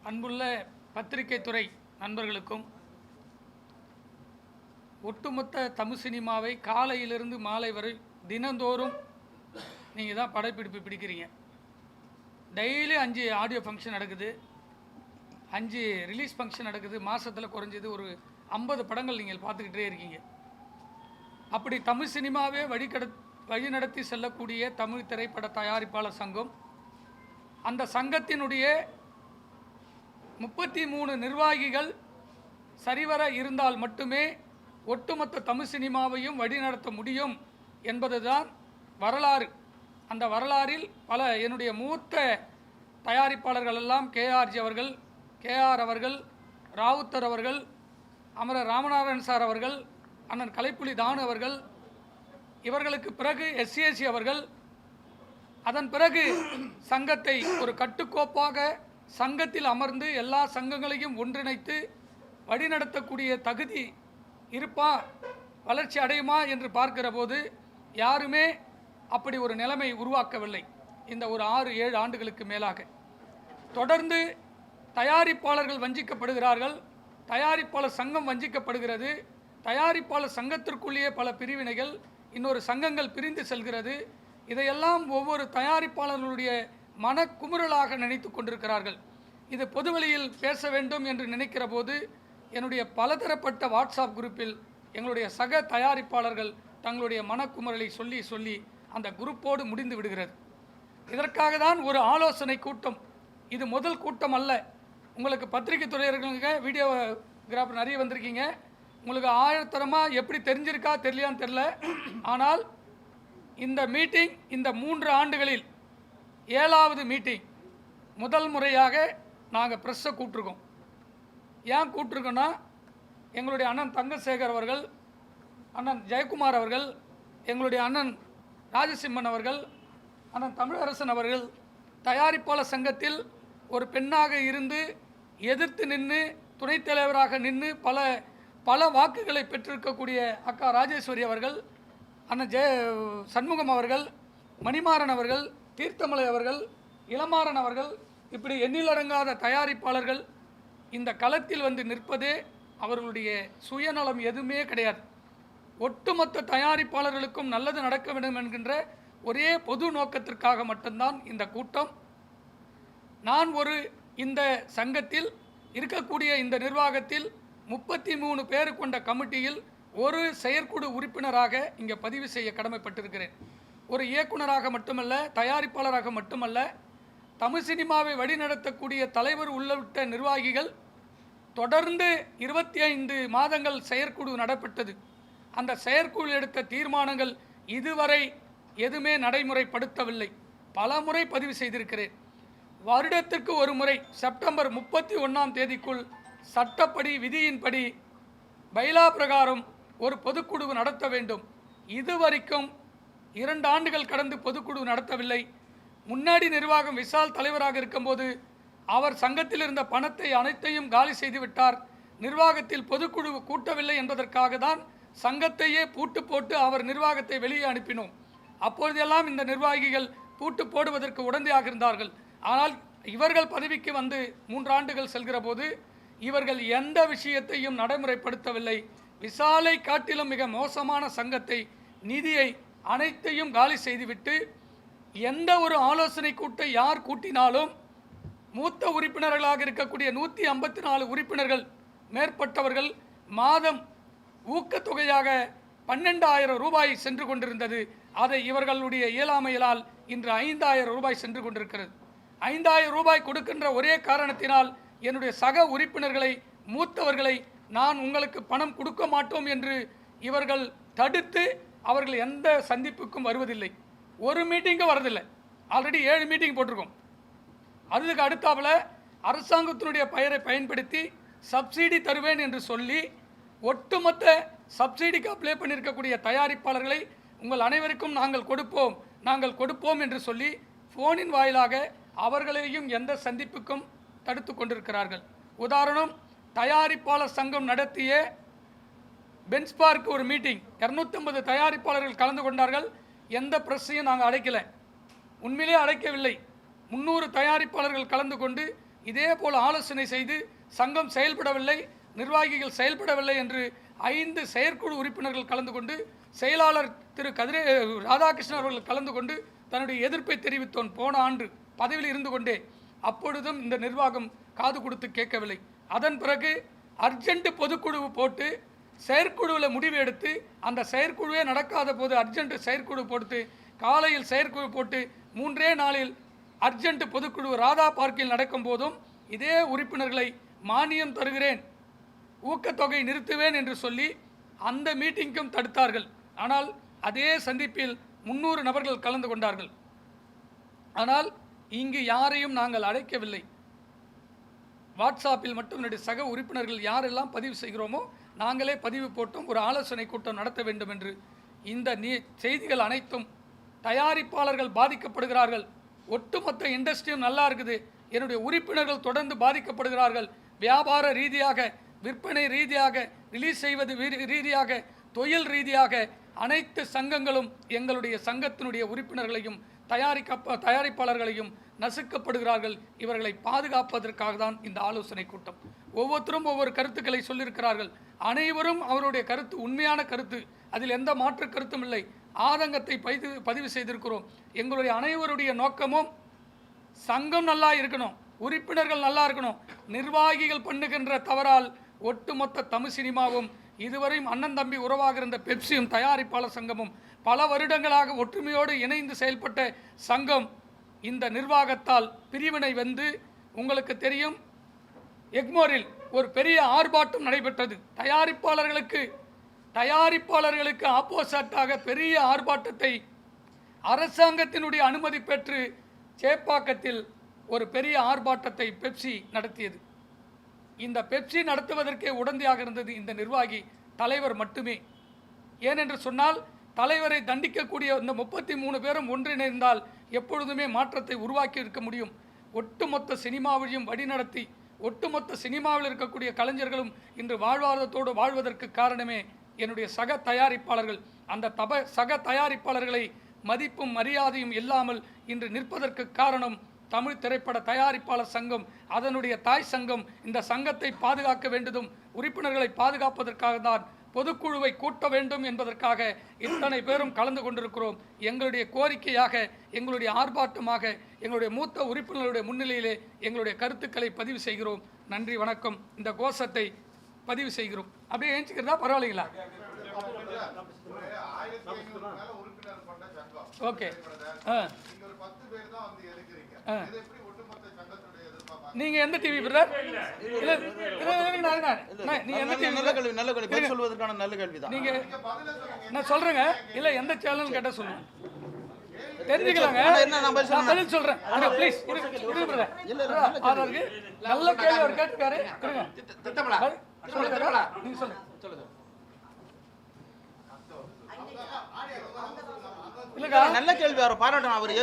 அன்புள்ள பத்திரிகை துறை நண்பர்களுக்கும் ஒட்டுமொத்த தமிழ் சினிமாவை காலையிலிருந்து மாலை வரை தினந்தோறும் நீங்கள் தான் படப்பிடிப்பு பிடிக்கிறீங்க. டெய்லி 5 ஆடியோ ஃபங்க்ஷன் நடக்குது, 5 ரிலீஸ் ஃபங்க்ஷன் நடக்குது. மாதத்தில் குறைஞ்சது ஒரு 50 படங்கள் நீங்கள் பார்த்துக்கிட்டே இருக்கீங்க. அப்படி தமிழ் சினிமாவே வழிநடத்தி செல்லக்கூடிய தமிழ் திரைப்பட தயாரிப்பாளர் சங்கம், அந்த சங்கத்தினுடைய 33 நிர்வாகிகள் சரிவர இருந்தால் மட்டுமே ஒட்டுமொத்த தமிழ் சினிமாவையும் வழிநடத்த முடியும் என்பதுதான் வரலாறு. அந்த வரலாறில் பல என்னுடைய மூத்த தயாரிப்பாளர்கள் எல்லாம் கேஆர்ஜி அவர்கள், கேஆர் அவர்கள், ராவுத்தர் அவர்கள், அமரர் ராமநாதன் சார் அவர்கள், அண்ணன் கலைப்புலி தானு அவர்கள், இவர்களுக்கு பிறகு எஸ்சிஎஸ்சி அவர்கள், அதன் பிறகு சங்கத்தை ஒரு கட்டுக்கோப்பாக சங்கத்தில் அமர்ந்து எல்லா சங்கங்களையும் ஒன்றிணைத்து வழிநடத்தக்கூடிய தகுதி இருப்பா, வளர்ச்சி அடையுமா என்று பார்க்கிற போது யாருமே அப்படி ஒரு நிலைமை உருவாக்கவில்லை. இந்த ஒரு 6-7 ஆண்டுகளுக்கு மேலாக தொடர்ந்து தயாரிப்பாளர்கள் வஞ்சிக்கப்படுகிறார்கள், தயாரிப்பாளர் சங்கம் வஞ்சிக்கப்படுகிறது, தயாரிப்பாளர் சங்கத்திற்குள்ளேயே பல பிரிவினைகள், இன்னொரு சங்கங்கள் பிரிந்து செல்கிறது. இதையெல்லாம் ஒவ்வொரு தயாரிப்பாளர்களுடைய மனக்குமுறலாக நினைத்து கொண்டிருக்கிறார்கள். இது பொதுவெளியில் பேச வேண்டும் என்று நினைக்கிற போது என்னுடைய பலதரப்பட்ட வாட்ஸ்அப் குரூப்பில் எங்களுடைய சக தயாரிப்பாளர்கள் தங்களுடைய மனக்குமுறலை சொல்லி சொல்லி அந்த குரூப்போடு முடிந்து விடுகிறது. இதற்காக தான் ஒரு ஆலோசனை கூட்டம். இது முதல் கூட்டம் அல்ல. உங்களுக்கு பத்திரிகை துறையர்களுங்க வீடியோகிராஃபர் நிறைய வந்திருக்கீங்க. உங்களுக்கு ஆயிரத்தரமாக எப்படி தெரிஞ்சிருக்கா தெரியலையான்னு தெரில. ஆனால் இந்த மீட்டிங் இந்த 3 ஆண்டுகளில் 7வது மீட்டிங். முதல் முறையாக நாங்கள் ப்ரெஸ்ஸை கூப்பிட்ருக்கோம். ஏன் கூப்பிட்ருக்கோன்னா, எங்களுடைய அண்ணன் தங்கசேகர் அவர்கள், அண்ணன் ஜெயக்குமார் அவர்கள், எங்களுடைய அண்ணன் ராஜசிம்மன் அவர்கள், அண்ணன் தமிழரசன் அவர்கள் தயாரிப்பாளர் சங்கத்தில் ஒரு பெண்ணாக இருந்து எதிர்த்து நின்று துணைத் தலைவராக நின்று பல வாக்குகளை பெற்றிருக்கக்கூடிய அக்கா ராஜேஸ்வரி அவர்கள், அண்ணன் சண்முகம் அவர்கள், மணிமாறன் அவர்கள், தீர்த்தமலை அவர்கள், இளமாறன் அவர்கள், இப்படி எண்ணிலடங்காத தயாரிப்பாளர்கள் இந்த களத்தில் வந்து நிற்பதே அவர்களுடைய சுயநலம் எதுவுமே கிடையாது. ஒட்டுமொத்த தயாரிப்பாளர்களுக்கும் நல்லது நடக்க வேண்டும் என்கின்ற ஒரே பொது நோக்கத்திற்காக மட்டும்தான் இந்த கூட்டம். நான் இந்த சங்கத்தில் இருக்கக்கூடிய இந்த நிர்வாகத்தில் 33 பேர் கொண்ட கமிட்டியில் ஒரு செயற்குழு உறுப்பினராக இங்கே பதிவு செய்ய கடமைப்பட்டிருக்கிறேன். ஒரு இயக்குனராக மட்டுமல்ல, தயாரிப்பாளராக மட்டுமல்ல, தமிழ் சினிமாவை வழிநடத்தக்கூடிய தலைவர் உள்ளிட்ட நிர்வாகிகள் தொடர்ந்து 25 மாதங்கள் செயற்குழு நடைபெற்றது. அந்த செயற்குழு எடுத்த தீர்மானங்கள் இதுவரை எதுவுமே நடைமுறைப்படுத்தவில்லை. பல முறை பதிவு செய்திருக்கிறேன். வருடத்திற்கு ஒரு முறை செப்டம்பர் 31ஆம் தேதிக்குள் சட்டப்படி விதியின்படி பைலா பிரகாரம் ஒரு பொதுக்குழு நடத்த வேண்டும். இதுவரைக்கும் 2 ஆண்டுகள் கடந்து பொதுக்குழு நடத்தவில்லை. முன்னாடி நிர்வாகம் விஷால் தலைவராக இருக்கும்போது அவர் சங்கத்தில் இருந்த பணத்தை அனைத்தையும் காலி செய்து விட்டார். நிர்வாகத்தில் பொதுக்குழு கூட்டவில்லை என்பதற்காக தான் சங்கத்தையே பூட்டு போட்டு அவர் நிர்வாகத்தை வெளியே அனுப்பினோம். அப்பொழுதெல்லாம் இந்த நிர்வாகிகள் பூட்டு போடுவதற்கு உடந்தையாக இருந்தார்கள். ஆனால் இவர்கள் பதவிக்கு வந்து 3 ஆண்டுகள் செல்கிற போது இவர்கள் எந்த விஷயத்தையும் நடைமுறைப்படுத்தவில்லை. விஷாலை காட்டிலும் மிக மோசமான சங்கத்தை, நிதியை அனைத்தையும் காலி செய்துவிட்டு எந்த ஒரு ஆலோசனை கூட்டத்தை யார் கூட்டினாலும் மூத்த உறுப்பினர்களாக இருக்கக்கூடிய 154 உறுப்பினர்கள் மேற்பட்டவர்கள் மாதம் ஊக்கத்தொகையாக 12,000 ரூபாய் சென்று கொண்டிருந்தது. அதை இவர்களுடைய இயலாமையினால் இன்று 5,000 ரூபாய் சென்று கொண்டிருக்கிறது. 5,000 ரூபாய் கொடுக்கின்ற ஒரே காரணத்தினால் என்னுடைய சக உறுப்பினர்களை, மூத்தவர்களை நான் உங்களுக்கு பணம் கொடுக்க மாட்டோம் என்று இவர்கள் தடுத்து அவர்கள் எந்த சந்திப்புக்கும் வருவதில்லை. ஒரு மீட்டிங்கும் வரதில்லை. ஆல்ரெடி 7 மீட்டிங் போட்டிருக்கோம். அதுக்கு அடுத்தாப்புல அரசாங்கத்தினுடைய பெயரை பயன்படுத்தி சப்சிடி தருவேன் என்று சொல்லி ஒட்டுமொத்த சப்சிடிக்கு அப்ளை பண்ணியிருக்கக்கூடிய தயாரிப்பாளர்களை உங்கள் அனைவருக்கும் நாங்கள் கொடுப்போம் என்று சொல்லி ஃபோனின் வாயிலாக அவர்களையும் எந்த சந்திப்புக்கும் தடுத்து கொண்டிருக்கிறார்கள். உதாரணம், தயாரிப்பாளர் சங்கம் நடத்திய பென்ச்மார்க் ஒரு மீட்டிங், 250 தயாரிப்பாளர்கள் கலந்து கொண்டார்கள். எந்த பிரஸ்ஸையும் நாங்கள் அழைக்கலை, உண்மையிலே அழைக்கவில்லை. 300 தயாரிப்பாளர்கள் கலந்து கொண்டு இதே போல் ஆலோசனை செய்து சங்கம் செயல்படவில்லை, நிர்வாகிகள் செயல்படவில்லை என்று 5 செயற்குழு உறுப்பினர்கள் கலந்து கொண்டு, செயலாளர் திரு ராதாகிருஷ்ணன் அவர்கள் கலந்து கொண்டு தன்னுடைய எதிர்ப்பை தெரிவித்தோன் போன ஆண்டு பதவியில் இருந்து கொண்டே. அப்பொழுதும் இந்த நிர்வாகம் காது கொடுத்து கேட்கவில்லை. அதன் பிறகு அர்ஜென்ட் பொதுக்குழு போட்டு செயற்குழுவில் முடிவு எடுத்து, அந்த செயற்குழுவே நடக்காத போது அர்ஜென்ட் செயற்குழு போட்டு, காலையில் செயற்குழு போட்டு 3 நாளில் அர்ஜென்ட் பொதுக்குழு ராதா பார்க்கில் நடக்கும் போதும் இதே உறுப்பினர்களை மானியம் தருகிறேன், ஊக்கத்தொகை நிறுத்துவேன் என்று சொல்லி அந்த மீட்டிங்கும் தடுத்தார்கள். ஆனால் அதே சந்திப்பில் 300 நபர்கள் கலந்து கொண்டார்கள். ஆனால் இங்கு யாரையும் நாங்கள் அழைக்கவில்லை. வாட்ஸ்அப்பில் மட்டும் என்னுடைய சக உறுப்பினர்கள் யாரெல்லாம் பதிவு செய்கிறோமோ நாங்களே பதிவு போட்டோம், ஒரு ஆலோசனை கூட்டம் நடத்த வேண்டும் என்று. இந்த செய்திகள் அனைத்தும் தயாரிப்பாளர்கள் பாதிக்கப்படுகிறார்கள், ஒட்டுமொத்த இண்டஸ்ட்ரியும் நல்லா இருக்குது, என்னுடைய உறுப்பினர்கள் தொடர்ந்து பாதிக்கப்படுகிறார்கள். வியாபார ரீதியாக, விற்பனை ரீதியாக, ரிலீஸ் செய்வது ரீதியாக, தொழில் ரீதியாக அனைத்து சங்கங்களும் எங்களுடைய சங்கத்தினுடைய உறுப்பினர்களையும் தயாரிப்பாளர்களையும் நசுக்கப்படுகிறார்கள். இவர்களை பாதுகாப்பதற்காக தான் இந்த ஆலோசனை கூட்டம். ஒவ்வொருத்தரும் ஒவ்வொரு கருத்துக்களை சொல்லியிருக்கிறார்கள். அனைவரும் அவருடைய கருத்து உண்மையான கருத்து, அதில் எந்த மாற்று கருத்தும் இல்லை. ஆதங்கத்தை பதிவு செய்திருக்கிறோம். எங்களுடைய அனைவருடைய நோக்கமும் சங்கம் நல்லா இருக்கணும், உறுப்பினர்கள் நல்லா இருக்கணும். நிர்வாகிகள் பண்ணுகின்ற தவறால் ஒட்டுமொத்த தமிழ் சினிமாவும், இதுவரையும் அண்ணன் தம்பி உறவாக இருந்த பெப்சியும் தயாரிப்பாளர் சங்கமும் பல வருடங்களாக ஒற்றுமையோடு இணைந்து செயல்பட்ட சங்கம் இந்த நிர்வாகத்தால் பிரிவினை வந்து, உங்களுக்கு தெரியும், எக்மோரில் ஒரு பெரிய ஆர்ப்பாட்டம் நடைபெற்றது. தயாரிப்பாளர்களுக்கு ஆப்போசிட்டாக பெரிய ஆர்ப்பாட்டத்தை அரசாங்கத்தினுடைய அனுமதி பெற்று சேப்பாக்கத்தில் ஒரு பெரிய ஆர்ப்பாட்டத்தை பெப்சி நடத்தியது. இந்த பெப்சி நடத்துவதற்கே உடந்தையாக இருந்தது இந்த நிர்வாகி தலைவர் மட்டுமே. ஏனென்று சொன்னால், தலைவரை தண்டிக்கக்கூடிய இந்த 33 பேரும் ஒன்றிணைந்தால் எப்பொழுதுமே மாற்றத்தை உருவாக்கி இருக்க முடியும். ஒட்டுமொத்த சினிமாவையும் வழிநடத்தி, ஒட்டுமொத்த சினிமாவில் இருக்கக்கூடிய கலைஞர்களும் இன்று வாழ்வாதாரத்தோடு வாழ்வதற்கு காரணமே என்னுடைய சக தயாரிப்பாளர்கள். அந்த சக தயாரிப்பாளர்களை மதிப்பும் மரியாதையும் இல்லாமல் இன்று நிற்பதற்கு காரணம் தமிழ் திரைப்பட தயாரிப்பாளர் சங்கம், அதனுடைய தாய் சங்கம். இந்த சங்கத்தை பாதுகாக்க வேண்டியதும் உறுப்பினர்களை பாதுகாப்பதற்காக தான் பொதுக்குழுவை கூட்ட வேண்டும் என்பதற்காக இத்தனை பேரும் கலந்து கொண்டிருக்கிறோம். எங்களுடைய கோரிக்கையாக, எங்களுடைய ஆர்ப்பாட்டமாக, எங்களுடைய மூத்த உறுப்பினர்களுடைய முன்னிலையிலே எங்களுடைய கருத்துக்களை பதிவு செய்கிறோம். நன்றி, வணக்கம். இந்த கோஷத்தை பதிவு செய்கிறோம். அப்படியே ஏஞ்சிக்கிறதா பரவாயில்லைங்களா? ஓகே. நீங்க எந்த டிவி பிரதர்? இல்ல நீங்க எந்த டிவி? நல்ல கேள்வி, நல்ல கேள்வி. பதில் சொல்வதற்கான நல்ல கேள்வி தான். நீங்க நான் சொல்றேங்க, இல்ல எந்த சேனல் கேட்டா சொல்லுங்க, தெரிஞ்சுக்கலாங்க. நான் பதில் சொல்றேன். அங்க ப்ளீஸ் இரு பிரதர். இல்ல நல்ல கேள்வி அவர் கேட்டுக்காரு. திட்டமலா சொல்லுங்க, நீங்க சொல்லுங்க. நல்ல கேள்வி, அவர் பாராட்டணும். அவர்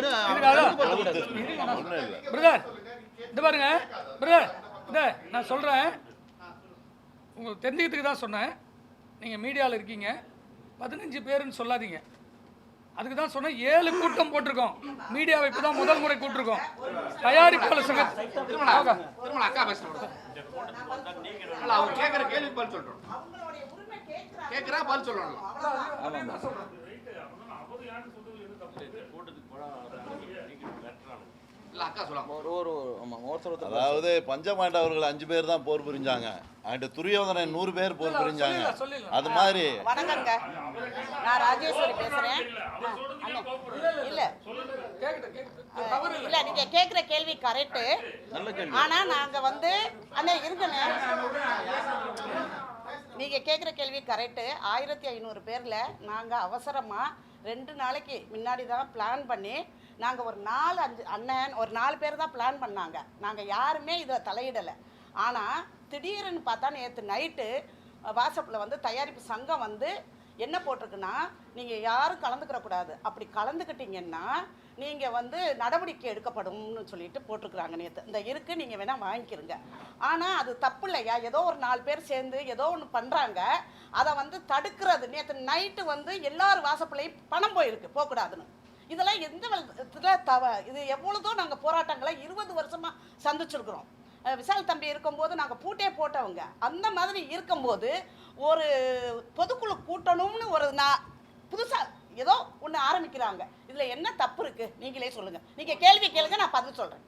பிரதர் இந்த பாருங்க பிரதர், இந்த நான் சொல்கிறேன், உங்களுக்கு தெரிஞ்சுக்கிறதுக்கு தான் சொன்னேன். நீங்கள் மீடியாவில் இருக்கீங்க, 15 பேருன்னு சொல்லாதீங்க. அதுக்கு தான் சொன்னேன். 7 கூட்டம் போட்டிருக்கோம். மீடியாவை இப்போ தான் முதல் முறை கூட்டிருக்கோம். தயாரிப்பாளர் சங்க அவர் கேட்குற கேள்வி பதில் சொல்கிறோம். கேட்குறா பதில் சொல்லணும். அதாவது பஞ்சமாண்ட அவர்கள் 5 பேர் தான் போர் புரிஞ்சாங்க, அண்ட் துரியோதனன் 100 பேர் போர் புரிஞ்சாங்க. அது மாதிரி. வணக்கங்க, நான் ராஜேஸ்வரி பேசுறேன். இல்ல நீங்க கேக்குற கேள்வி கரெக்ட், ஆனா நாங்க வந்து அண்ணே இருக்குங்க, நீங்க கேக்குற கேள்வி கரெக்ட். 1500 பேர்ல நாங்க அவசரமா 2 நாளைக்கு முன்னாடி தான் பிளான் பண்ணி, நாங்கள் ஒரு 4-5 அண்ணன் ஒரு 4 பேர் தான் பிளான் பண்ணாங்க. நாங்கள் யாருமே இதில் தலையிடலை. ஆனால் திடீர்னு பார்த்தா நேற்று நைட்டு வாட்ஸ்அப்பில் வந்து தயாரிப்பு சங்கம் வந்து என்ன போட்டிருக்குன்னா, நீங்கள் யாரும் கலந்துக்கிறக்கூடாது, அப்படி கலந்துக்கிட்டீங்கன்னா நீங்கள் வந்து நடவடிக்கை எடுக்கப்படும்னு சொல்லிட்டு போட்டிருக்குறாங்க நேற்று. இந்த இருக்குது, நீங்கள் வேணால் வாங்கிக்கிறங்க. ஆனால் அது தப்பு இல்லையா? ஏதோ ஒரு 4 பேர் சேர்ந்து ஏதோ ஒன்று பண்ணுறாங்க, அதை வந்து தடுக்கிறது. நேற்று நைட்டு வந்து எல்லாரும் வாட்ஸ்அப்லேயும் பணம் போயிருக்கு, போகக்கூடாதுன்னு. இதெல்லாம் எந்த விதத்தில் இது எவ்வளோதோ நாங்கள் போராட்டங்களை 20 வருஷமாக சந்திச்சிருக்கிறோம். விசால் தம்பி இருக்கும்போது நாங்கள் பூட்டே போட்டவங்க. அந்த மாதிரி இருக்கும்போது ஒரு பொதுக்குழு கூட்டணும்னு ஒரு புதுசாக ஏதோ ஒன்று ஆரம்பிக்கிறாங்க. இதில் என்ன தப்பு இருக்குது நீங்களே சொல்லுங்கள். நீங்கள் கேள்வி கேளுங்க, நான் பதில் சொல்கிறேன்.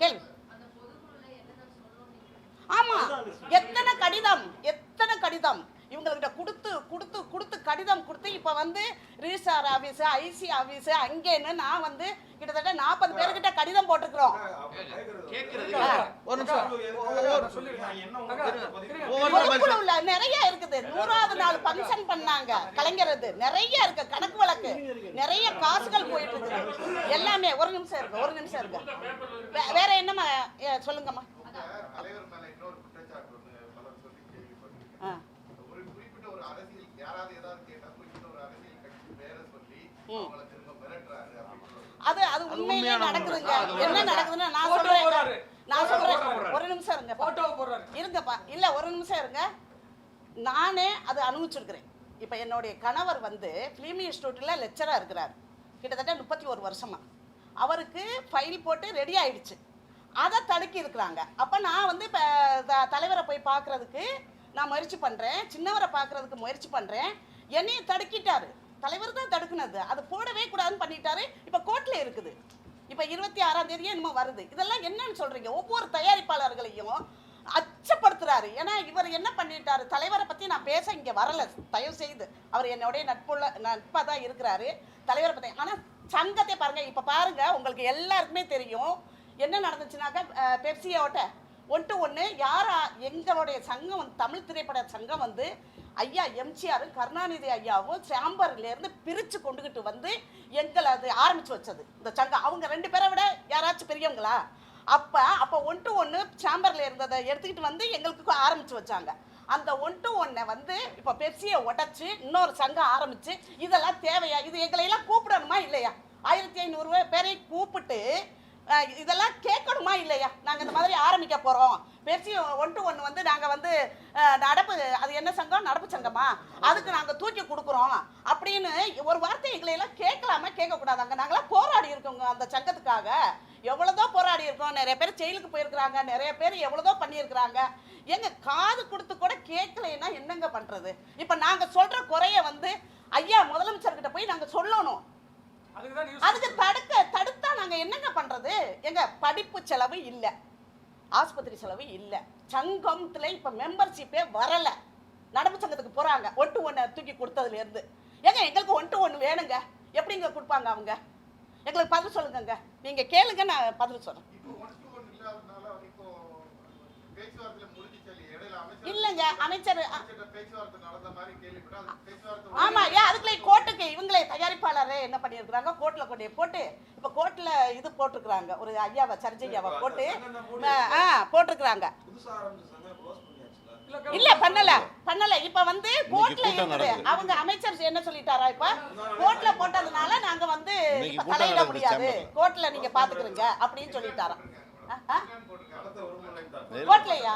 கேள்வி. ஆமாம், எத்தனை கடிதம் இவங்கள்கிட்ட கொடுத்து கடிதம் கொடுத்து இப்போ வந்து ரிஜிஸ்ட்ரார் ஆஃபீஸு, ஐசி ஆஃபீஸு, அங்கேன்னு நான் வந்து கிட்டத்தட்ட 40 பேர்கிட்ட கடிதம் போட்டுருக்குறோம். நிறைய இருக்குது. 100வது நாள் ஃபங்க்ஷன் பண்ணாங்க கலைஞர், நிறைய இருக்கு கணக்கு வழக்கு, நிறைய காசுகள் போயிட்டு இருக்குது எல்லாமே. ஒரு நிமிஷம் இருக்கு. வேற என்னம்மா சொல்லுங்கம்மா. அது உண்மையிலே நடக்குதுங்க. என்ன நடக்குதுன்னா நான் சொல்றேன். ஒரு நிமிஷம் இருங்கப்பா. இல்ல ஒரு நிமிஷம் இருங்க. நானே அது அனுபவிச்சிருக்கிறேன். இப்ப என்னுடைய கணவர் வந்து ஃபிலிம் இன்ஸ்டியூட்ல லெக்சரா இருக்கிறார் கிட்டத்தட்ட 31 வருஷமா. அவருக்கு ஃபைல் போட்டு ரெடி ஆயிடுச்சு. அதை தடுக்கி இருக்கிறாங்க. அப்ப நான் வந்து தலைவரை போய் பார்க்கறதுக்கு நான் முயற்சி பண்றேன், சின்னவரை பார்க்கறதுக்கு முயற்சி பண்றேன். என்னைய தடுக்கிட்டாரு. தலைவர் தான் தடுக்குனது. அது போடவே கூடாதுன்னு பண்ணிட்டாரு. இப்போ கோர்ட்டில் இருக்குது. இப்போ 26ஆம் தேதியே இன்னும் வருது. இதெல்லாம் என்னன்னு சொல்றீங்க? ஒவ்வொரு தயாரிப்பாளர்களையும் அச்சப்படுத்துறாரு. ஏன்னா இவர் என்ன பண்ணிட்டாரு, தலைவரை பற்றி நான் பேச இங்கே வரல, தயவு செய்து. அவர் என்னுடைய நட்பாக தான் இருக்கிறாரு. தலைவரை பற்றி ஆனால் சங்கத்தை பாருங்க. இப்போ பாருங்க, உங்களுக்கு எல்லாருக்குமே தெரியும் என்ன நடந்துச்சுனாக்கா, பெப்சியோட 1-1 யாரா எங்களுடைய சங்கம் வந்து தமிழ் திரைப்பட சங்கம் வந்து ஐயா எம்ஜிஆர் கருணாநிதி ஐயாவும் சேம்பர்லேருந்து பிரித்து கொண்டுகிட்டு வந்து எங்களை அது ஆரம்பித்து வச்சது இந்த சங்கம். அவங்க 2 பேரை விட யாராச்சும் பெரியவங்களா? அப்போ 1-1 சேம்பரில் இருந்ததை எடுத்துக்கிட்டு வந்து எங்களுக்கு ஆரம்பித்து வச்சாங்க. அந்த 1-1 வந்து இப்போ பெப்சியை உடச்சி இன்னொரு சங்கம் ஆரம்பித்து இதெல்லாம் தேவையா? இது எங்களையெல்லாம் கூப்பிடணுமா இல்லையா? 1500 பேரை கூப்பிட்டு இதெல்லாம் கேட்கணுமா இல்லையா? நாங்கள் இந்த மாதிரி ஆரம்பிக்க போகிறோம். பெப்சி 1-1 வந்து நாங்கள் வந்து நடப்பு, அது என்ன சங்கம், நடப்பு சங்கமா, அதுக்கு நாங்கள் தூக்கி கொடுக்குறோம் அப்படின்னு ஒரு வார்த்தை எங்களையெல்லாம் கேட்கலாமா? கேட்கக்கூடாதாங்க. நாங்களாம் போராடி இருக்கோங்க அந்த சங்கத்துக்காக. எவ்வளோதோ போராடி இருக்கோம். நிறைய பேர் ஜெயிலுக்கு போயிருக்கிறாங்க, நிறைய பேர் எவ்வளோதோ பண்ணியிருக்கிறாங்க. எங்க காது கொடுத்து கூட கேட்கலைன்னா என்னங்க பண்ணுறது? இப்போ நாங்கள் சொல்கிற குறைய வந்து ஐயா முதலமைச்சர்கிட்ட போய் நாங்கள் சொல்லணும். அதுக்கு தடுத்தா நாங்க என்னங்க பண்றது? எங்க படிப்பு செலவு இல்ல, ஆஸ்பத்திரி செலவு இல்ல, சங்கத்துல இப்ப மெம்பர்ஷிப்பே வரல. நடப்பு சங்கத்துக்கு போறாங்க 1-1 தூக்கி கொடுத்ததுல இருந்து. ஏங்க எங்களுக்கு 1-1 வேணுங்க. எப்படிங்க கொடுப்பாங்க அவங்க? எங்களுக்கு பதில் சொல்லுங்க. நீங்க கேளுங்க, நான் பதில் சொல்றேன். இல்லங்க அமைச்சர் ஆமா, அதுக்குள்ள கோர்ட்டுக்கு இவங்களே தயாரிப்பாளரே என்ன பண்ணிருக்காங்க, கோர்ட்ல கொண்டு போட்டு இப்ப கோர்ட்ல இது போட்டிருக்காங்க. ஒரு ஐயாவை சர்ஜையாவை போட்டு போட்டிருக்காங்க. இல்ல பண்ணல. இப்ப வந்து கோர்ட்ல இருக்குது. அவங்க அமைச்சர் என்ன சொல்லிட்டாரா, இப்ப கோர்ட்ல போட்டதுனால நாங்க வந்து தலையிட முடியாது, கோர்ட்ல நீங்க பாத்துக்கிறீங்க அப்படின்னு சொல்லிட்டாரா? கோர்ட்லயா?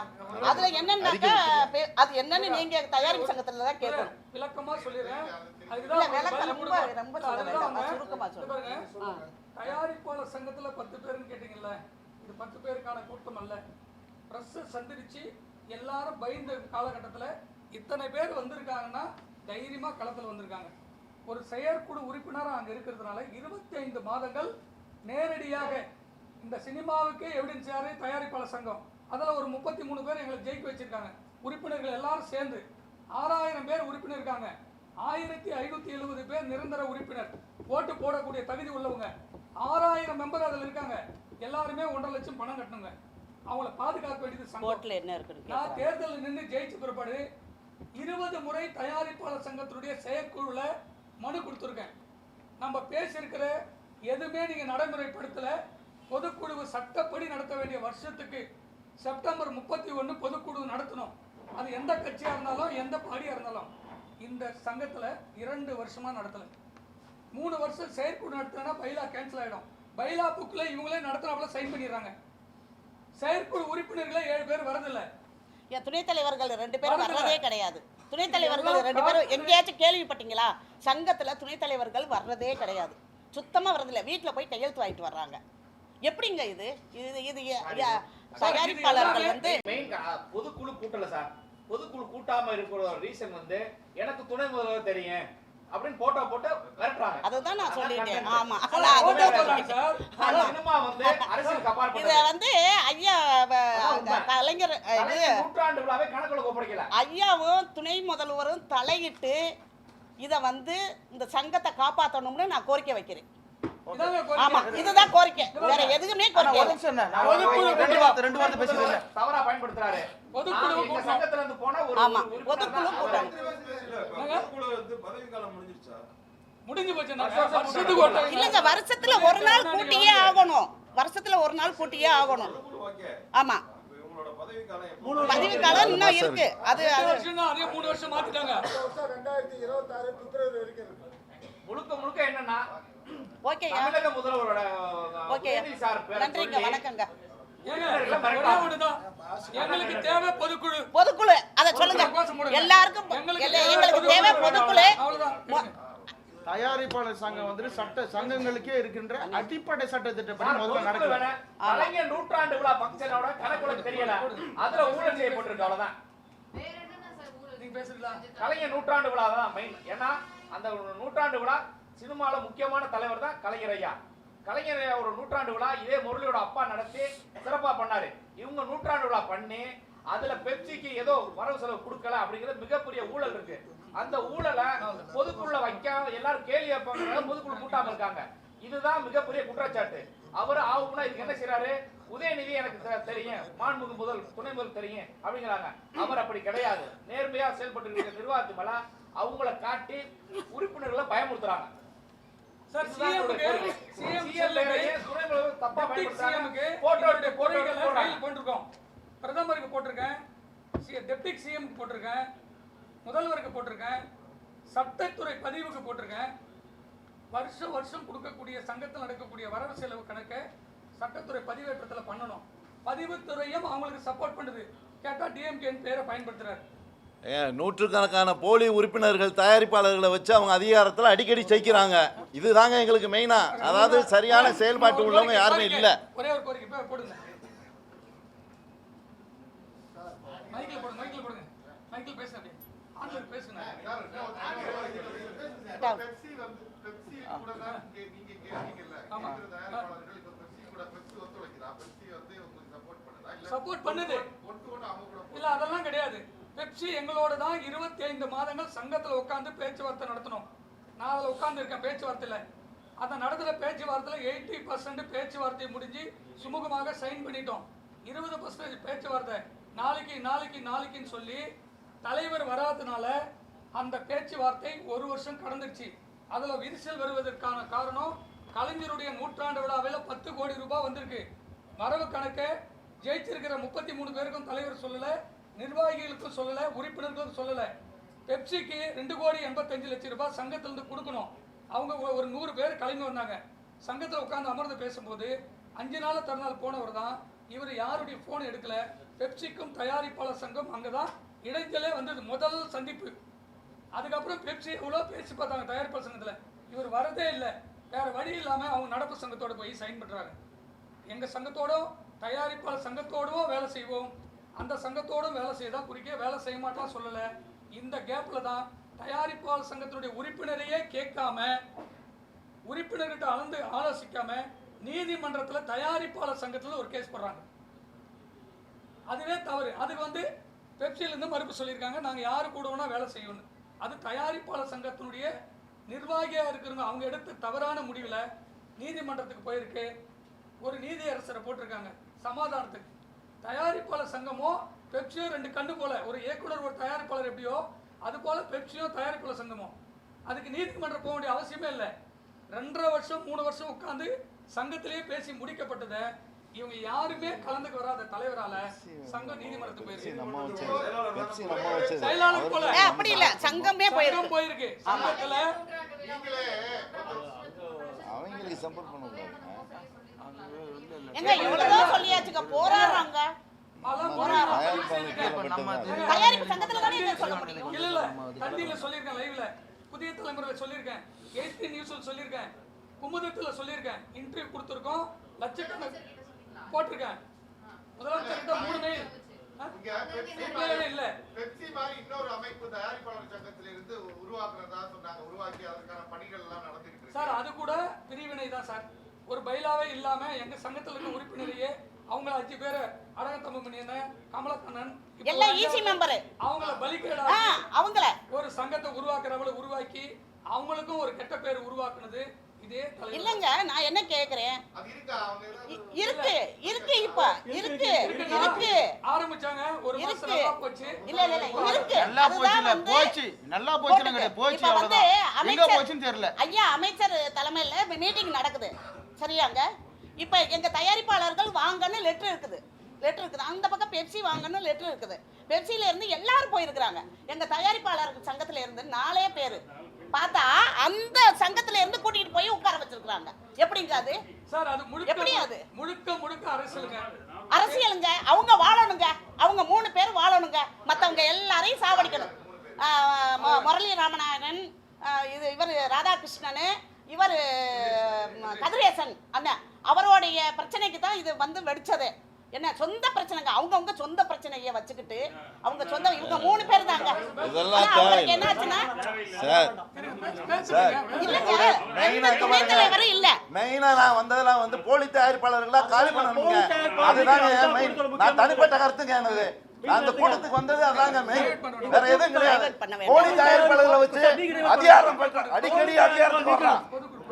அதுல என்னன்னாக்கா அது என்னன்னு நீங்க தயாரிப்பு சங்கத்துல தான் கேட்கணும். விளக்கமா சொல்லிடுறேன். ரொம்ப சுருக்கமா சொல்லுங்க. தயாரிப்பாளர் சங்கத்துல 10 பேருன்னு கேட்டீங்கல்ல, இது 10 பேருக்கான கூட்டம் அல்ல. பிரஸ் சந்திரிச்சு எல்லாரும் பயந்த காலகட்டத்தில் இத்தனை பேர் வந்திருக்காங்கன்னா தைரியமா களத்தில் வந்திருக்காங்க. ஒரு செயற்குழு உறுப்பினராக அங்கே இருக்கிறதுனால 25 மாதங்கள் நேரடியாக இந்த சினிமாவுக்கே எவிடன்ஸ் யாரு, தயாரிப்பாளர் சங்கம். அதில் ஒரு 33 பேர் எங்களை ஜெயிக்க வச்சிருக்காங்க. உறுப்பினர்கள் எல்லாரும் சேர்ந்து 6000 பேர் உறுப்பினர் இருக்காங்க. 1570 பேர் நிரந்தர உறுப்பினர், ஓட்டு போடக்கூடிய தகுதி உள்ளவங்க. 6000 மெம்பர் அதில் இருக்காங்க. எல்லாருமே 1.5 லட்சம் பணம் கட்டணுங்க. அவங்கள பாதுகாக்க வேண்டியது சங்கம். என்ன இருக்கு? நான் தேர்தலில் நின்று ஜெயிச்ச பிற்பாடு 20 முறை தயாரிப்பாளர் சங்கத்தினுடைய செயற்குழுல மனு கொடுத்துருக்கேன். நம்ம பேசியிருக்கிற எதுவுமே நீங்க நடைமுறைப்படுத்தல. பொதுக்குழு சட்டப்படி நடத்த வேண்டிய வருஷத்துக்கு செப்டம்பர் 31 பொதுக்குழு நடத்தணும். அது எந்த கட்சியா இருந்தாலும் எந்த பாடியா இருந்தாலும். இந்த சங்கத்துல 2 வருஷமா நடத்தல. 3 வருஷம் செயற்குழு நடத்தினா பைலா கேன்சல் ஆயிடும். பைலா புக்ல இவங்களே நடத்துறாப்புல சைன் பண்ணிடுறாங்க. செயற்குழு உறுப்பினர்களே 7 பேர் வரதில்லை. துணைத் தலைவர்கள் 2 பேர் வர்றதே கிடையாது. துணைத் தலைவர்கள் 2 பேரும் எங்கேயாச்சும் கேள்விப்பட்டீங்களா? சங்கத்துல துணைத் தலைவர்கள் வர்றதே கிடையாது, சுத்தமா வர்றதில்லை. வீட்டில் போய் கையெழுத்து வாங்கிட்டு வர்றாங்க. எப்படிங்க இது? இது இது தயாரிப்பாளர்கள் வந்து மெயின் பொதுக்குழு கூட்டல சார். பொதுக்குழு கூட்டாம இருக்கிற ரீசன் வந்து எனக்கு துணை முதல்வர் தெரியும் அப்படின்னு போட்டோ போட்டு விரட்டுறாங்க. அதுதான் நான் சொல்லிட்டேன். ஆமா சினிமா வந்து அரசியல் கப்பார் இத வந்து ஐயா கலைஞர் நூற்றாண்டு விழாவை கணக்குல ஒப்படைக்கல. ஐயாவும் துணை முதல்வரும் தலையிட்டு இத வந்து இந்த சங்கத்தை காப்பாற்றணும்னு நான் கோரிக்கை வைக்கிறேன். ஆமா இதுதான் கோரிக்கை, வேற எதுக்குமே கோரிக்கை தவறா பயன்படுத்துறாரு. பொதுக்குழு சங்கத்துல இருந்து போனா ஒரு பொதுக்குழு கூட்டம் முடிஞ்சு போச்சு. இல்லங்க, வருஷத்துல ஒரு நாள் கூட்டியே ஆகணும். வருஷத்துல ஒரு நாள் கூட்டியே ஆகணும். ஆமா பதவி காலம் இன்னும் இருக்கு. அது 3 வருஷம் மாத்திட்டாங்க. 2026 பிப்ரவரி வரைக்கும் இருக்கு. முழுக்க என்னன்னா ஓகே தமிழக முதல்வரோட ஓகே நன்றிங்க, வணக்கங்க. எங்களுக்கு தேவை பொதுக்குழு. பொதுக்குழு அத சொல்லுங்க எல்லாருக்கும். எங்களுக்கு தேவை பொதுக்குழு. தயாரிப்பாளர் சங்கம் வந்து சங்கங்களுக்கே இருக்கின்ற அடிப்படை சட்டத்திட்டப்படி முதல்ல நடக்குது. கலைஞர் நூற்றாண்டு விழா ஃபங்க்ஷனோட கணக்கு தெரியல, அதுல ஊழல் செய்யப்பட்டிருக்கு. அவ்வளவுதான். கலைஞர் நூற்றாண்டு விழா தான் மெயின். ஏன்னா அந்த நூற்றாண்டு விழா சினிமால முக்கியமான தலைவர் தான் கலைஞர் ஐயா. கலைஞர் ஐயா ஒரு நூற்றாண்டு விழா இதே முரளியோட அப்பா நடத்தி சிறப்பா பண்ணாரு. இவங்க நூற்றாண்டு விழா பண்ணி அதுல பெப்சிக்கு ஏதோ வரவு செலவு கொடுக்கல அப்படிங்கிறது மிகப்பெரிய ஊழல் இருக்கு. அந்த ஊழலை பொதுக்குள்ள வைக்காம எல்லாரும் கேள்வி வைப்பாங்க, பொதுக்குழு கூட்டாம இருக்காங்க. இதுதான் மிகப்பெரிய குற்றச்சாட்டு. அவர் ஆகும்னா இதுக்கு என்ன செய்யறாரு? உதயநிதி எனக்கு தெரியும், மாண்புமிகு முதல் துணை முதல் தெரியும் அப்படிங்கிறாங்க. அவர் அப்படி கிடையாது. நேர்மையா செயல்பட்டு இருக்கிற நிர்வாகத்து மேல அவங்கள காட்டி உறுப்பினர்களை பயமுறுத்துறாங்க. பிரதமருக்கு போட்டிருக்கேன், டெப்டி சிஎம் போட்டிருக்கேன், முதல்வருக்கு போட்டிருக்கேன், சட்டத்துறை பதிவுக்கு போட்டிருக்கேன். வருஷம் கொடுக்கக்கூடிய சங்கத்தில் நடக்கக்கூடிய வரவு செலவு கணக்கை சட்டத்துறை பதிவேற்றத்தில் பண்ணணும். பதிவுத்துறையும் அவங்களுக்கு சப்போர்ட் பண்ணுது. கேட்டா டிஎம்கேன்னு பேரை பயன்படுத்துறாரு. நூற்றுக்கணக்கான போலி உறுப்பினர்கள் தயாரிப்பாளர்களை வச்சு அவங்க அதிகாரத்தில் அடிக்கடி ஜெயிக்கிறாங்க. இதுதாங்க எங்களுக்கு மெயினா. அதாவது சரியான செயல்பாட்டு உள்ளவங்க யாருமே இல்லை. ஒரே ஒரு கோரிக்கை போடுங்க, மைக்கில் போடுங்க, மைக்கில் பேசுங்க, ஆன்லைன் பேசுங்க. சப்போர்ட் பண்ணுது இல்ல, அதெல்லாம் கிடையாது. பெப்சி எங்களோட தான் 25 மாதங்கள் சங்கத்தில் உட்காந்து பேச்சுவார்த்தை நடத்தணும். நான் அதில் உட்கார்ந்து இருக்கேன் பேச்சுவார்த்தையில். அந்த நடத்துகிற பேச்சுவார்த்தையில் 80% பேச்சுவார்த்தை முடிஞ்சு சுமூகமாக சைன் பண்ணிட்டோம். 20% பேச்சுவார்த்தை நாளைக்குன்னு சொல்லி தலைவர் வராதனால அந்த பேச்சுவார்த்தை 1 வருஷம் கடந்துருச்சு. அதில் விரிசல் வருவதற்கான காரணம் கலைஞருடைய நூற்றாண்டு விழாவில் 10 கோடி ரூபாய் வந்திருக்கு. வரவு கணக்கை ஜெயிச்சிருக்கிற 33 பேருக்கும் தலைவர் சொல்லலை, நிர்வாகிகளுக்கும் சொல்லலை, உறுப்பினர்களுக்கும் சொல்லலை. பெப்சிக்கு 2,85,00,000 ரூபாய் சங்கத்திலிருந்து கொடுக்கணும். அவங்க ஒரு 100 பேர் கிளம்பி வந்தாங்க. சங்கத்தில் உட்காந்து அமர்ந்து பேசும்போது 5 நாள் தருநாள் போனவர் தான் இவர் யாருடைய ஃபோன் எடுக்கல. பெப்சிக்கும் தயாரிப்பாளர் சங்கம் அங்கே தான் இடைஞ்சலே வந்தது, முதல் சந்திப்பு. அதுக்கப்புறம் பெப்சி எவ்வளோ பேசி பார்த்தாங்க தயாரிப்பாளர் சங்கத்தில், இவர் வரதே இல்லை. வேறு வழி இல்லாமல் அவங்க நடப்பு சங்கத்தோடு போய் சைன் பண்ணுறாங்க. எங்கள் சங்கத்தோடும் தயாரிப்பாளர் சங்கத்தோடும் வேலை செய்வோம், அந்த சங்கத்தோடும் வேலை செய்தால் குறிக்க வேலை செய்ய மாட்டான் சொல்லலை. இந்த கேப்பில் தான் தயாரிப்பாளர் சங்கத்தினுடைய உறுப்பினரையே கேட்காம, உறுப்பினர்கிட்ட ஆலோசிக்காம நீதிமன்றத்தில் தயாரிப்பாளர் சங்கத்தில் ஒரு கேஸ் போடுறாங்க. அதுவே தவறு. அதுக்கு வந்து பெப்சியிலேருந்து மறுப்பு சொல்லியிருக்காங்க, நாங்கள் யாரு கூட வேணா வேலை செய்யணும். அது தயாரிப்பாளர் சங்கத்தினுடைய நிர்வாகியாக இருக்கிறவங்க அவங்க எடுத்த தவறான முடிவில் நீதிமன்றத்துக்கு போயிருக்கு. ஒரு நீதியரசரை போட்டிருக்காங்க சமாதானத்துக்கு. தயாரிப்பாளர் சங்கமோ பெப்சியோ 2 கண்ணு போல, ஒரு இயக்குனர் ஒரு தயாரிப்பாளர் எப்படியோ அது போல பெப்சியோ தயாரிப்பாளர் சங்கமோ. அதுக்கு நீதிமன்றம் போக வேண்டிய அவசியமே இல்லை. 2.5 வருஷம் 3 வருஷம் உட்காந்து சங்கத்திலேயே பேசி முடிக்கப்பட்டதை இவங்க யாருமே கலந்துக்கு வராத தலைவரால சங்கம் நீதிமன்றத்துக்கு போயிருக்கு. செயலாளர் போல அப்படி இல்ல, சங்கமே போயிருக்கு. சங்கத்துல அவங்களுக்கு சப்போர்ட் பண்ணுவாங்க. எங்க இவ்வளவுதான் சொல்லியாச்சுங்க, போராடுறாங்க. தயாரிப்பு சங்கத்துல தானே இதை சொல்ல முடியும். இல்ல தண்ணியில சொல்லியிருக்கேன், லைவ்ல புதிய தலைமுறையில சொல்லியிருக்கேன், 8 நியூஸ்ல சொல்லியிருக்கேன், குமுதத்துல சொல்லியிருக்கேன், இன்டர்வியூ கொடுத்துருக்கோம், லட்சக்கணக்கு போட்டிருக்கேன். முதலமைச்சர்கிட்ட 3 மெயில் இல்ல. பெப்சி மாதிரி இன்னொரு அமைப்பு தயாரிப்பாளர் சங்கத்திலிருந்து உருவாக்குறதா சொன்னாங்க. உருவாக்கி அதற்கான பணிகள் எல்லாம் நடந்துகிட்டு இருக்கு. சார் அது கூட பிரிவினை தான் சார். ஒரு பைலாவே இல்லாம எங்க சங்கத்துல இருக்க உறுப்பினரையே அவங்கள 5 பேரை அழகத்தமிழ்மணியன கமலக்கண்ணன் எல்லாம் ஈசி மெம்பர் அவங்கள பலிகேடா அவங்கள ஒரு சங்கத்தை உருவாக்குறவளை உருவாக்கி அவங்களுக்கும் ஒரு கெட்ட பேர் உருவாக்குனது இதே தலைவர். இல்லங்க நான் என்ன கேக்குறேன், அது இருக்கா? அவங்க ஏதாவது இருக்கு இருக்கு இப்ப இருக்கு ஆரம்பிச்சாங்க ஒரு மாசம் இருக்கு. நல்லா போச்சு. இல்ல இருக்கு. நல்லா போச்சு இல்ல, அதுதான் போச்சு நல்லா போச்சு கிடையாது, போச்சு இப்ப வந்து அவ்வளவுதான். எங்க அமைச்சர் போச்சுன்னு தெரியல. ஐயா அமைச்சர் தலைமையில மீட்டிங் நடக்குது சரியாங்க. இப்ப எங்க தயாரிப்பாளர்கள் வாங்கன்னு லெட்டர் இருக்குது. அந்த பக்கம் பெப்சி வாங்கன்னு லெட்டர் இருக்குது. பெப்சில இருந்து எல்லாரும் போயிருக்கிறாங்க. எங்க தயாரிப்பாளர்கள் சங்கத்துல இருந்து 4 பேர் பார்த்தா அந்த சங்கத்துல இருந்து கூட்டிட்டு போய் உட்கார வச்சிருக்காங்க. எப்படிங்க அது சார் அது எப்படி அது முழுக்க அரசியலுங்க. அரசியலுங்க. அவங்க வாழணுங்க, அவங்க 3 பேர் வாழணுங்க, மத்தவங்க எல்லாரையும் சாவடிக்கணும். முரளி ராமநாதன், இவர் ராதாகிருஷ்ணன், இவர் கதிரேசன் அண்ணன், அவருடைய பிரச்சனைக்கு தான் இது வந்து வெடிச்சது. என்ன சொந்த பிரச்சனைங்க, அவங்கவுங்க சொந்த பிரச்சனையை வச்சுக்கிட்டு அவங்க சொந்த இவங்க 3 பேர் தாங்க. அவங்களுக்கு என்னாச்சுன்னா இல்ல மெயினா நான் வந்ததெல்லாம் வந்து போலி தயாரிப்பாளர்களா காலி பண்ணணுங்க. அதுதாங்க என் மெயின். நான் தனிப்பட்ட கருத்துங்க எனது. நான் அந்த கூட்டத்துக்கு வந்தது அதாங்க மெயின், வேற எதுவும் கிடையாது. போலி தயாரிப்பாளர்களை வச்சு அதிகாரம் அடிக்கடி அதிகாரத்துக்கு வர்றான்.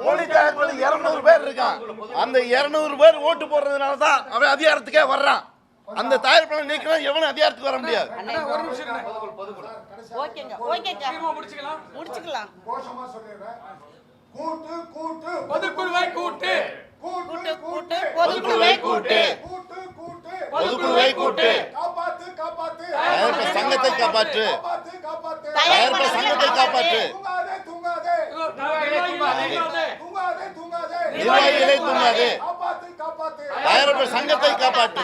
போலி தயாரிப்பாளர் 200 பேர் இருக்கான். அந்த 200 பேர் ஓட்டு போடுறதுனால தான் அவன் அதிகாரத்துக்கே வர்றான். அந்த தயாரிப்பாளர் நீக்கலாம் எவனும் அதிகாரத்துக்கு வர முடியாது. ஒரு நிமிஷம் ஓகேங்க முடிச்சுக்கலாம். கோஷமா சொல்லிடுறேன். கூட்டு கூட்டு பொதுக்குழுவை கூட்டு கூட்டு கூட்டு பொதுக்குழுவை கூட்டு கூட்டு கூட்டு பொதுக்குழுவை கூட்டு. காப்பாத்து காப்பாத்து தயாரிப்பு சங்கத்தை காப்பாற்று. காப்பாத்து காப்பாத்து தயாரிப்பு சங்கத்தை காப்பாற்று. தூங்காதே தூங்காதே நிர்வாகிகளை தூங்காதே. காப்பாத்து காப்பாத்து தயாரிப்பு சங்கத்தை காப்பாற்று.